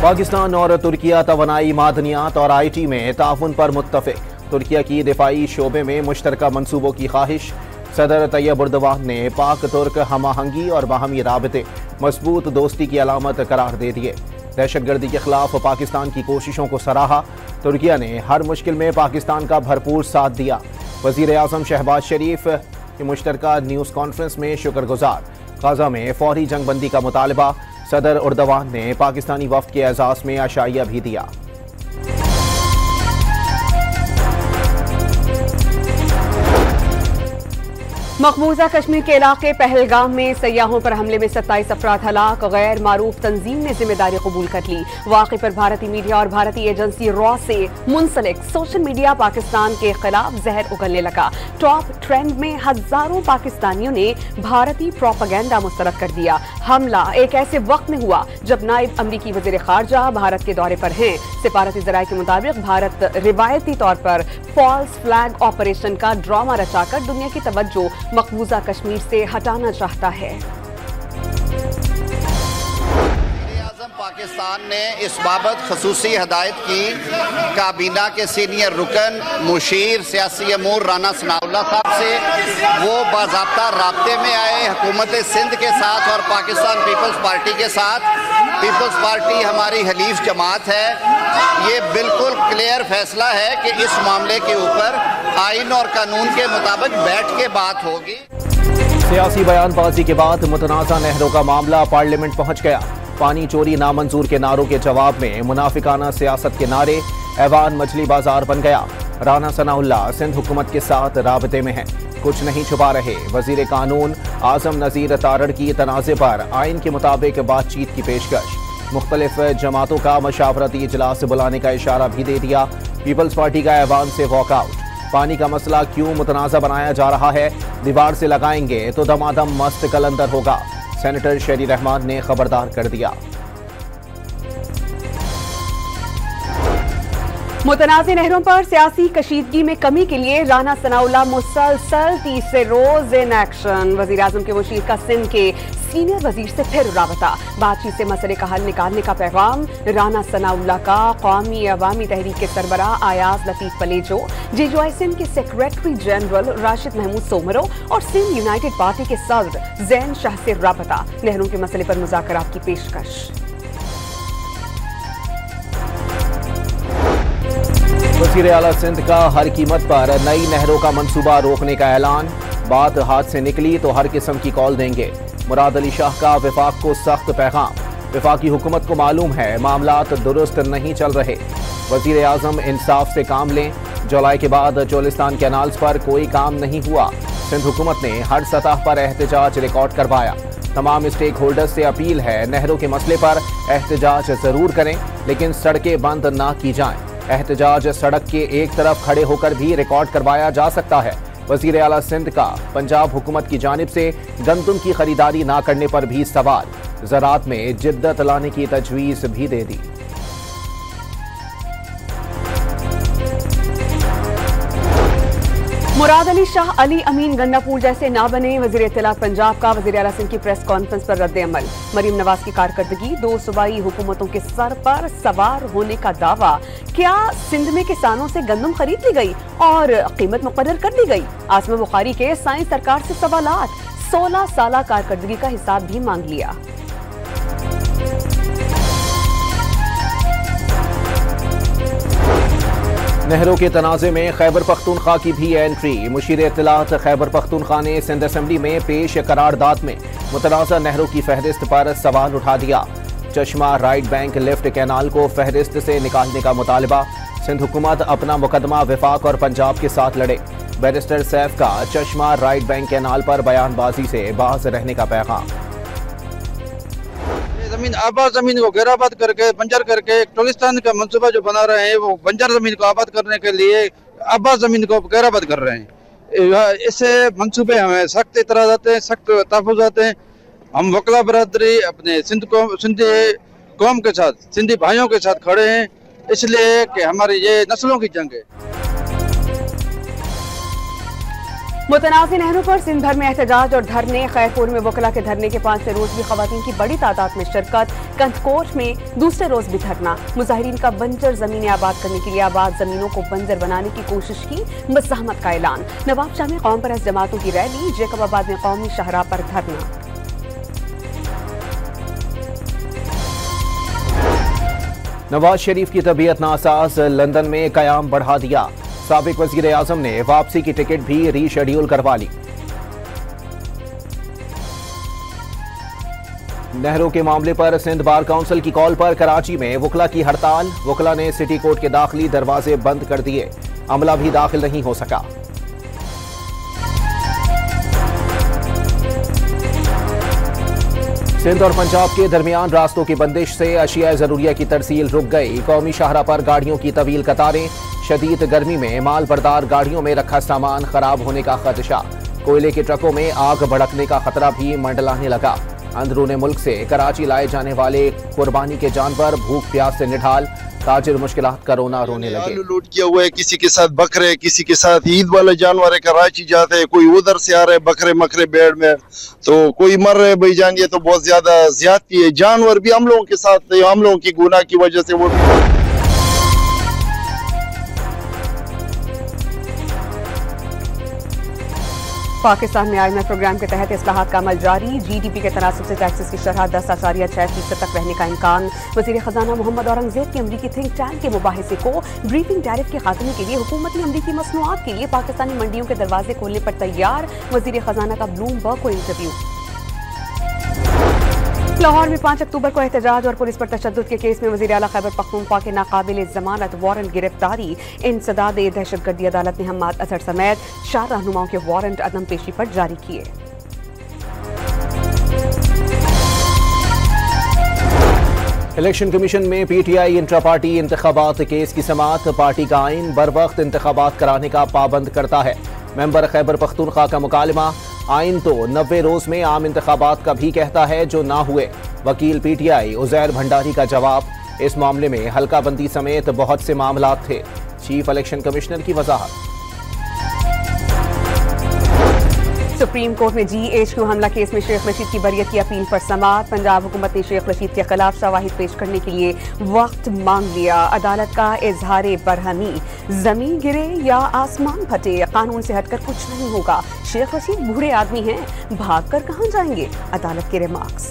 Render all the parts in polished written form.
पाकिस्तान और तुर्किया तवानाई, मादनियात और IT में ताउन पर मुत्तफिक। तुर्किया की दिफाई शोबे में मुश्तरका मनसूबों की ख्वाहिश। सदर तैयब एर्दोगान ने पाक तुर्क हमाहंगी और बाहमी राबते मजबूत दोस्ती की अलामत करार दे दिए। दहशतगर्दी के खिलाफ पाकिस्तान की कोशिशों को सराहा। तुर्किया ने हर मुश्किल में पाकिस्तान का भरपूर साथ दिया। वजीर आजम शहबाज शरीफ की मुश्तरका न्यूज़ कॉन्फ्रेंस में शुक्रगुजार। गाजा में फौरी जंगबंदी का मुतालबा। सदर एर्दोगान ने पाकिस्तानी वफ्द के एजाज में आशाइया भी दिया। मकबूजा कश्मीर के इलाके पहलगाम में सयाहों पर हमले में 27 अफराद हलाक। गैर मारूफ तंजीम ने जिम्मेदारी कबूल कर ली। वाक़े पर भारतीय मीडिया और भारतीय एजेंसी रॉ से मुंसलिक सोशल मीडिया पाकिस्तान के खिलाफ जहर उगलने लगा। टॉप ट्रेंड में हजारों पाकिस्तानियों ने भारतीय प्रोपेगेंडा मुस्तरद कर दिया। हमला एक ऐसे वक्त में हुआ जब नायब अमरीकी वज़ीर ख़ारजा भारत के दौरे पर हैं। सिफारती ज़राए के मुताबिक भारत रिवायती तौर पर फॉल्स फ्लैग ऑपरेशन का ड्रामा रचाकर दुनिया की तवज्जो मकबूजा कश्मीर से हटाना चाहता है। पाकिस्तान ने इस बाबत खसूसी हदायत की। काबीना के सीनियर रुकन मुशीर सियासी अमूर राना सनाउल्लाह साहब से वो बाज़ाब्ता राब्ते में आए हुकूमत सिंध के साथ और पाकिस्तान पीपल्स पार्टी के साथ। पीपल्स पार्टी हमारी हलीफ जमात है। ये बिल्कुल क्लियर फैसला है कि इस मामले के ऊपर आइन और कानून के मुताबिक बैठ के बात होगी। सियासी बयानबाजी के बाद मुतनाज़ा नहरों का मामला पार्लियामेंट पहुंच गया। पानी चोरी नामंजूर के नारों के जवाब में मुनाफिकाना सियासत के नारे। ऐवान मछली बाजार बन गया। राना सनाउल्लाह सिंध हुकूमत के साथ राबते में हैं, कुछ नहीं छुपा रहे। वजीर कानून आजम नजीर तारड़ की तनाज़े पर आइन के मुताबिक बातचीत की पेशकश। मुख्तलिफ जमातों का मशावरती इजलास बुलाने का इशारा भी दे दिया। पीपल्स पार्टी का ऐवान से वॉकआउट। पानी का मसला क्यों मुतनाज़ा बनाया जा रहा है? दीवार से लगाएंगे तो दमादम मस्त कलंदर होगा। सेनेटर शेरी रहमान ने खबरदार कर दिया। मुतनाज़ नहरों पर सियासी कशीदगी में कमी के लिए राना सनाउल्लाह मुसलसल तीसरे रोज इन एक्शन। वज़ीर आज़म के मुशीर का सिंध के सीनियर वजीर से फिर राबता। बातचीत से मसले का हल निकालने का पैगाम। राना सनाउल्लाह का कौमी अवामी तहरीक के सरबराह आयाज लतीफ पलेजो, JJY सिंध के सेक्रेटरी जनरल राशिद महमूद सोमरो और सिंध यूनाइटेड पार्टी के सदर जैन शाह से राबता। नहरों के मसले पर मुज़ाकरात की पेशकश। वज़ीर आला सिंध का हर कीमत पर नई नहरों का मंसूबा रोकने का ऐलान। बात हाथ से निकली तो हर किस्म की कॉल देंगे। मुराद अली शाह का विफाक को सख्त पैगाम। विफाकी हुकूमत को मालूम है मामलात दुरुस्त नहीं चल रहे। वज़ीर आज़म इंसाफ से काम लें। जुलाई के बाद चोलिस्तान कैनाल्स पर कोई काम नहीं हुआ। सिंध हुकूमत ने हर सतह पर एहतजाज रिकॉर्ड करवाया। तमाम स्टेक होल्डर्स से अपील है नहरों के मसले पर एहतजाज जरूर करें, लेकिन सड़कें बंद ना की जाएं। एहतजाज सड़क के एक तरफ खड़े होकर भी रिकॉर्ड करवाया जा सकता है। वज़ीर आला सिंध का पंजाब हुकूमत की जानिब से गंदम की खरीदारी ना करने पर भी सवाल। ज़राअत में जिद्दत लाने की तजवीज़ भी दे दी। मुराद अली शाह अली अमीन गन्नापुर जैसे ना बने। वज़ीर इत्तलात पंजाब का वज़ीर आला सिंध की प्रेस कॉन्फ्रेंस पर रद्द अमल। मरीम नवाज की कारकर्दगी। 2 सूबाई हुकूमतों के सर पर सवार होने का दावा। क्या सिंध में किसानों से गंदम खरीद ली गई और कीमत मुकर्रर कर दी गई? आसमा बुखारी के साइंस सरकार से सवालात। 16 साल कारकर्दगी का हिसाब भी मांग लिया। नहरों के तनाज़े में खैबर पख्तूनख्वा की भी एंट्री। मुशीर इत्तलात खैबर पख्तूनख्वा ने सिंध असेंबली में पेश करारदाद में मुतनाज़ा नहरों की फहरिस्त पर सवाल उठा दिया। चश्मा राइट बैंक लिफ्ट कैनाल को फहरिस्त से निकालने का मुतालबा। सिंध हुकूमत अपना मुकदमा विफाक और पंजाब के साथ लड़े। बैरिस्टर सैफ का चश्मा राइट बैंक कैनाल पर बयानबाजी से बाज रहने का पैगाम। जमीन आबाद जमीन को गैराबाद करके बंजर करके टोलिस्तान का मंसूबा जो बना रहे हैं, वो बंजर जमीन को आबाद करने के लिए आबाद जमीन को गैराबाद कर रहे हैं। इससे मंसूबे हमें सख्त इतराज़ आते हैं, सख्त तहफ़्फ़ुज़ आते हैं। हम वकला बरदरी अपने सिंधी कौम के साथ, सिंधी भाइयों के साथ खड़े हैं, इसलिए कि हमारी ये नस्लों की जंग है। मुतनाज़ नहरों पर सिंध भर में एहतजाज और धरने। खैरपुर में वकला के धरने के 5वें रोज भी खवातीन की बड़ी तादाद में शिरकत। कंथकोट में दूसरे रोज भी धरना। मुजाहिरीन का बंजर जमीनें आबाद करने के लिए आबाद जमीनों को बंजर बनाने की कोशिश की, मज़ाहमत का ऐलान। नवाबशाह में कौम परस्त जमातों की रैली। जैकबाबाद में कौमी शाहराह पर धरना। नवाज शरीफ की तबीयत नासाज, लंदन में कयाम बढ़ा दिया। साबिक वज़ीर आज़म ने वापसी की टिकट भी रीशेड्यूल करवा ली। नहरों के मामले पर सिंध बार काउंसिल की कॉल पर कराची में वकला की हड़ताल। वकला ने सिटी कोर्ट के दाखिली दरवाजे बंद कर दिए, अमला भी दाखिल नहीं हो सका। सिंध और पंजाब के दरमियान रास्तों की बंदिश से अशिया जरूरिया की तरसील रुक गई। कौमी शाहराह पर गाड़ियों की तवील कतारें। शदीद गर्मी में माल बरदार गाड़ियों में रखा सामान खराब होने का खदशा। कोयले के ट्रकों में आग भड़कने का खतरा भी मंडलाने लगा। अंदरूने मुल्क से कराची लाए जाने वाले कुर्बानी के जानवर भूख प्यास से निढाल। ताजिर मुश्किलात का रोना रोने लगे। लूट किया हुआ है, किसी के साथ बकरे, किसी के साथ ईद वाले जानवर है, कराची जाते हैं, कोई उधर से आ रहे बकरे मकरे बेड़ में, तो कोई मर रहे भाई जान। ये तो बहुत ज्यादा ज्यादती है। जानवर भी हम लोगों के साथ, हम लोगों की गुनाह की वजह से वो पाकिस्तान में IMF प्रोग्राम के तहत इस्लाहात का अमल जारी। GDP के तनासब से टैक्सेस की शरह 10.6% तक रहने का इम्कान। वज़ीर ख़जाना मोहम्मद औरंगज़ेब के अमरीकी थिंक टैंक के मुबाहिसे को ब्रीफिंग टैरिफ के खात्मे के लिए हुकूमती अमरीकी मसनूआत के लिए पाकिस्तानी मंडियों के दरवाजे खोलने पर तैयार। वज़ीर ख़जाना का ब्लूमबर्ग को इंटरव्यू। लाहौर में 5 अक्टूबर को एहतजाज और पुलिस पर तशद्दुद के केस में वज़ीर आला खैबर पख्तूनख्वा के नाकाबिल जमानत वारंट गिरफ्तारी। इंसदाद दहशतगर्दी अदालत ने हम्माद अजहर समेत 4 रहनुमाओं के वारंट अदम पेशी पर जारी किए। इलेक्शन कमीशन में PTI इंट्रा पार्टी इंतखाबात केस की समाअत। पार्टी का आइन बर वक्त इंतखाबात कराने का पाबंद करता है। मेंबर खैबर पख्तूनख्वा का मुकालमा, आइन तो 90 रोज में आम इंतखाबात का भी कहता है जो ना हुए। वकील PTI उजैर भंडारी का जवाब, इस मामले में हल्का बंदी समेत बहुत से मामलात थे। चीफ इलेक्शन कमिश्नर की वजाहत। सुप्रीम कोर्ट में GHQ हमला केस में शेख रशीद की बरियत की अपील पर समाअत। पंजाब हुकूमत ने शेख रशीद के खिलाफ शवाहिद पेश करने के लिए वक्त मांग लिया। अदालत का इजहार बरहमी, जमीन गिरे या आसमान फटे, कानून से हटकर कुछ नहीं होगा। शेख रशीद बूढ़े आदमी हैं, भाग कर कहाँ जाएंगे, अदालत के रिमार्क्स।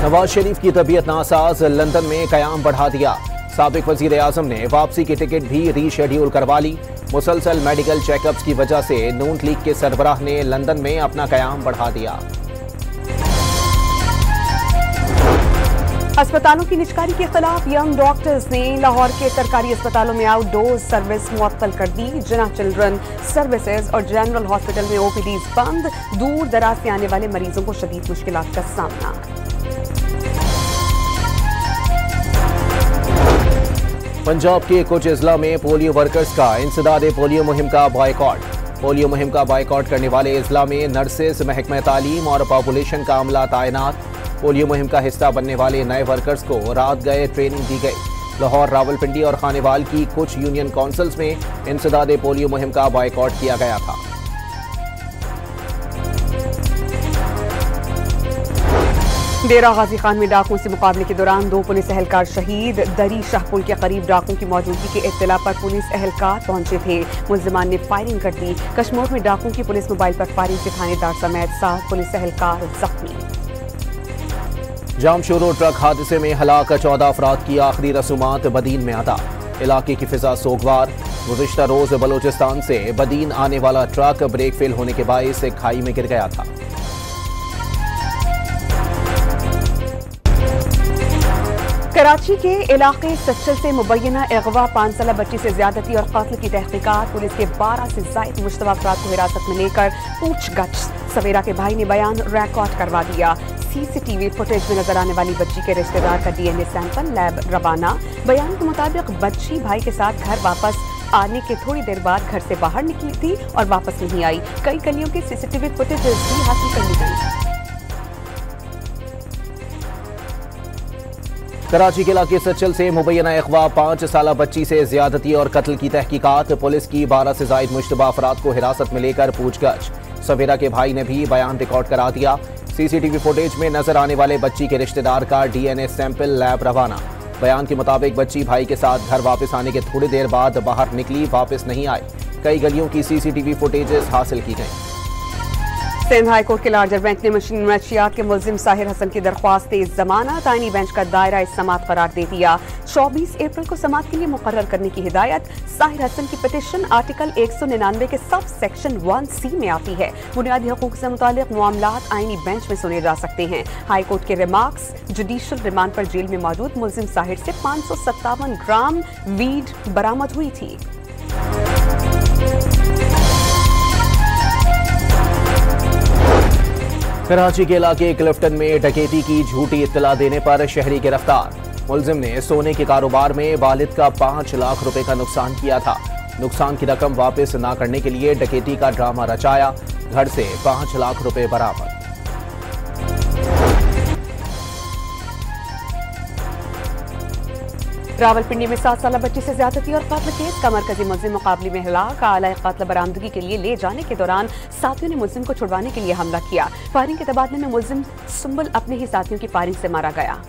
नवाज शरीफ की तबीयत नासाज, लंदन में कयाम बढ़ा दिया। साबिक वजीर आजम ने वापसी की टिकट भी रीशेड्यूल करवा ली। मुसलसल मेडिकल चेकअप्स की वजह से नून लीग के सरबराह ने लंदन में अपना कयाम बढ़ा दिया। अस्पतालों की निजकारी के खिलाफ यंग डॉक्टर्स ने लाहौर के सरकारी अस्पतालों में आउटडोर सर्विस मुअत्तल कर दी। जना चिल्ड्रन सर्विसेज और जनरल हॉस्पिटल में OPDs बंद। दूर दराज से आने वाले मरीजों को शदीद मुश्किलात का सामना। पंजाब के कुछ अजला में पोलियो वर्कर्स का इंसदाद पोलियो मुहिम का बायकॉट। पोलियो मुहिम का बायकॉट करने वाले अजला में नर्सेज, महकमा तालीम और पॉपुलेशन का अमला तैनात। पोलियो मुहिम का हिस्सा बनने वाले नए वर्कर्स को रात गए ट्रेनिंग दी गई। लाहौर, रावलपिंडी और खानेवाल की कुछ यूनियन काउंसिल्स में इंसदाद पोलियो मुहिम का बायकॉट किया गया था। डेरा गाजी खान में डाकुओं से मुकाबले के दौरान 2 पुलिस एहलकार शहीद। दरी शाहपुल के करीब डाकुओं की मौजूदगी की इत्तला पर पुलिस एहलकार पहुंचे थे। मुल्जिमान ने फायरिंग कर दी। कश्मीर में डाकुओं की पुलिस मोबाइल पर फायरिंग से थानेदार समेत 7 पुलिस एहलकार जख्मी। जामशोरो ट्रक हादसे में हलाक 14 अफराद की आखिरी रसूमात बदीन में अदा। इलाके की फिजा सोगवार। गुज़िश्ता रोज बलोचिस्तान से बदीन आने वाला ट्रक ब्रेक फेल होने के बायस एक खाई में गिर गया था। कराची के इलाके सच्चल से मुबैना अगवा 5 साल बच्ची से ज्यादती और कत्ल की तहकीकात। पुलिस के 12 से ज्यादा मुश्तबा अफराद को हिरासत में लेकर पूछगछ। सवेरा के भाई ने बयान रिकॉर्ड करवा दिया। CCTV फुटेज में नजर आने वाली बच्ची के रिश्तेदार का DNA सैंपल लैब रवाना। बयान के मुताबिक बच्ची भाई के साथ घर वापस आने के थोड़ी देर बाद घर से बाहर निकली थी और वापस नहीं आई। कई गलियों के CCTV फुटेज भी हासिल कर ली गई। कराची के इलाके सच्चल से मुबैना अगवा 5 साला बच्ची से ज्यादती और कत्ल की तहकीकात। पुलिस की 12 से जायद मुश्तबा अफराद को हिरासत में लेकर पूछगछ। सवेरा के भाई ने भी बयान रिकॉर्ड करा दिया। सीसीटीवी फुटेज में नजर आने वाले बच्ची के रिश्तेदार का डीएनए सैंपल लैब रवाना। बयान के मुताबिक बच्ची भाई के साथ घर वापस आने के थोड़ी देर बाद बाहर निकली, वापस नहीं आई। कई गलियों की सीसीटीवी फुटेजेस हासिल की गई। सिंध हाई कोर्ट के लार्जर बेंच ने मशीन मंशियात के मुल्जिम साहिर हसन की दरख्वास्त जमानत आईनी बेंच का दायरा समाअत करार दे दिया। 24 अप्रैल को समाअत के लिए मुकर्रर करने की हिदायत। साहिर हसन की पिटीशन आर्टिकल 199 के सब सेक्शन 1C में आती है। बुनियादी हकूक से मुतालिक मामलात आईनी बेंच में सुने जा सकते हैं। हाई कोर्ट के रिमार्क्स। जुडिशल रिमांड पर जेल में मौजूद मुल्जिम साहिर से 557 ग्राम वीड बरामद हुई थी। कराची के इलाके क्लिफ्टन में डकैती की झूठी इत्तला देने पर शहरी गिरफ्तार। मुल्जिम ने सोने के कारोबार में वालिद का 5 लाख रुपए का नुकसान किया था। नुकसान की रकम वापस न करने के लिए डकैती का ड्रामा रचाया। घर से 5 लाख रुपए बरामद। रावलपिंडी में 7 साला बच्ची से ज्यादती और कत्ल केस का मरकजी मुल्जिम मुकाबले में हिलाक। आला कत्ल बरामदगी के लिए ले जाने के दौरान साथियों ने मुल्जिम को छुड़वाने के लिए हमला किया। फायरिंग के तबादले में मुल्जिम सुंबल अपने ही साथियों की फायरिंग से मारा गया।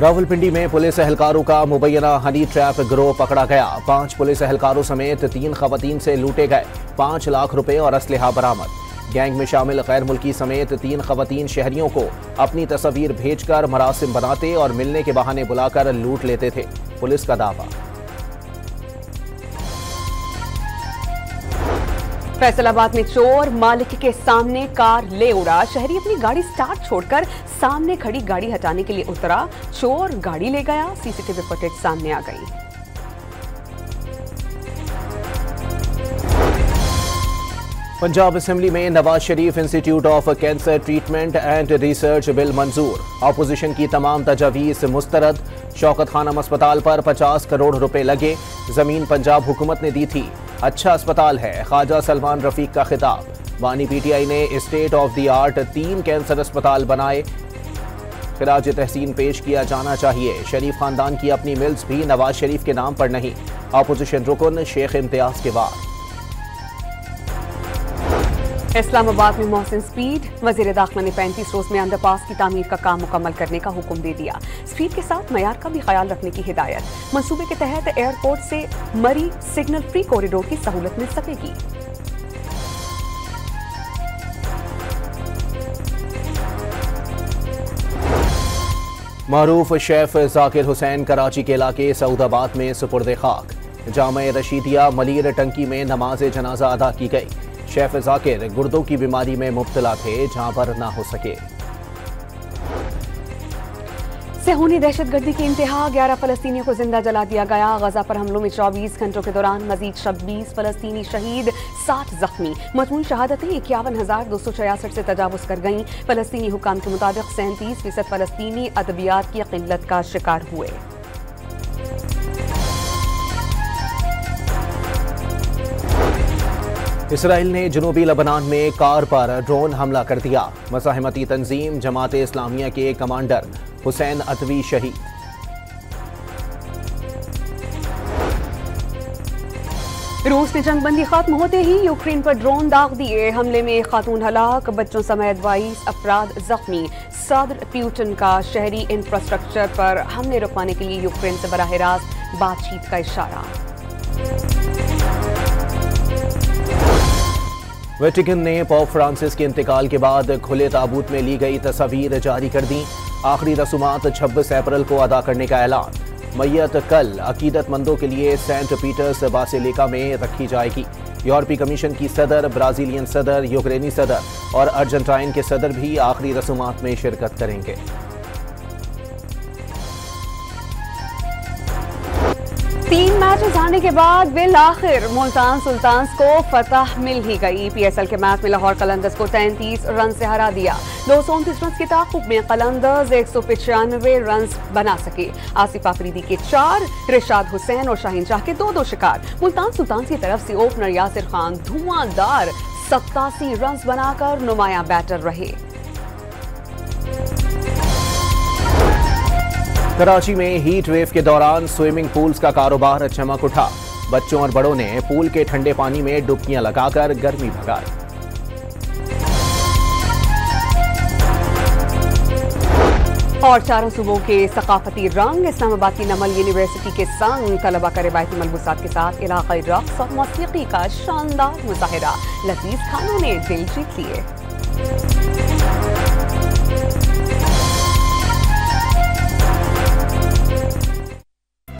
रावलपिंडी में पुलिस एहलकारों का मुबैना हनी ट्रैप गिरोह पकड़ा गया। 5 पुलिस एहलकारों समेत 3 खवातीन से लूटे गए। 5 लाख रुपए और असलहा बरामद। गैंग में शामिल गैर मुल्की समेत 3 खवातीन शहरियों को अपनी तस्वीर भेजकर मरासिम बनाते और मिलने के बहाने बुलाकर लूट लेते थे। पुलिस का दावा। फैसलाबाद में चोर मालिक के सामने कार ले उड़ा। शहरी अपनी गाड़ी स्टार्ट छोड़कर सामने खड़ी गाड़ी हटाने के लिए उतरा। चोर गाड़ी ले गया। सीसीटीवी फुटेज सामने आ गई। पंजाब असेंबली में Nawaz Sharif institute of cancer treatment and research bill मंजूर। ऑपोजिशन की तमाम तजावीज़ मुस्तरद। शौकत खानम अस्पताल पर 50 करोड़ रुपए लगे। जमीन पंजाब हुकूमत ने दी थी। अच्छा अस्पताल है, ख्वाजा सलमान रफीक का खिताब। वानी पीटीआई ने state of the art 3 cancer अस्पताल बनाए। खिराज तहसीन पेश किया जाना चाहिए। शरीफ खानदान की अपनी मिल्स भी नवाज शरीफ के नाम पर नहीं। ऑपोजिशन रुकन शेख इम्तियाज के वार। इस्लामाबाद में मोहसिन स्पीड। वजीर दाखिला ने 35 रोज में अंडरपास की तामीर का काम मुकम्मल करने का हुक्म दे दिया। स्पीड के साथ मयार का भी ख्याल रखने की हिदायत। मंसूबे के तहत एयरपोर्ट से मरी सिग्नल फ्री कॉरिडोर की सहूलत मिल सकेगी। मारूफ शेफ जाकिर हुसैन कराची के इलाके सऊदाबाद में सुपुर्द खाक। जामे रशीदिया मलीर टंकी में नमाज जनाजा अदा की गई। शेफ जाकिर गुर्दों की बीमारी में मुब्तला थे, जहां पर ना हो सके। सेहूनी दहशतगर्दी की इंतहा। 11 फलस्तीनियों को जिंदा जला दिया गया। गजा पर हमलों में 24 घंटों के दौरान मजीद 26 फलस्तीनी शहीद, 60 जख्मी। मजमूई शहादतें 51,266 से तजावुज कर गईं। फलस्तीनी हुकाम के मुताबिक 37% फलस्तीनी अदबियात की किल्लत का शिकार हुए। इसराइल ने जनूबी लबनान में कार पर ड्रोन हमला कर दिया। मज़ाहिमती तंजीम जमात इस्लामिया के कमांडर हुसैन अतवी शहीद। रूस ने जंगबंदी खत्म होते ही यूक्रेन पर ड्रोन दाग दिए। हमले में एक खातून हलाक, बच्चों समेत 22 अफराद जख्मी। सदर प्यूटन का शहरी इंफ्रास्ट्रक्चर पर हमले रुकवाने के लिए यूक्रेन से बराह रास्त बातचीत का इशारा। वेटिकन ने पोप फ्रांसिस के इंतकाल के बाद खुले ताबूत में ली गई तस्वीर जारी कर दी। आखिरी रसूमात 26 अप्रैल को अदा करने का ऐलान। मैयत कल अकीदतमंदों के लिए सेंट पीटर्स बासिलिका में रखी जाएगी। यूरोपीय कमीशन की सदर, ब्राजीलियन सदर, यूक्रेनी सदर और अर्जेंटाइन के सदर भी आखिरी रसूमात में शिरकत करेंगे। 3 मैचेस हारने के बाद बिल आखिर मुल्तान सुल्तान्स को फतह मिल ही गई। पीएसएल के मैच में लाहौर कलंदर्स को 33 रन से हरा दिया। 229 रन के ताक़ुब में कलंदर्स 195 रन बना सके। आसिफ आफरीदी के 4, रिशाद हुसैन और शाहीन शाह के 2-2 शिकार। मुल्तान सुल्तान्स की तरफ से ओपनर यासिर खान धुआंधार 87 रन बनाकर नुमायां बैटर रहे। कराची में हीट वेव के दौरान स्विमिंग पूल्स का कारोबार चमक उठा। बच्चों और बड़ों ने पूल के ठंडे पानी में डुबकियां लगाकर गर्मी भगाई। और चारों सूबों के सकाफती रंग इस्लामाबाद की नमल यूनिवर्सिटी के संग तलबा का रिवायती मलबूसात के साथ इलाकाई रक्स और मौसीकी का शानदार मुजाहिरा। लजीज खानों ने दिल जीत लिए।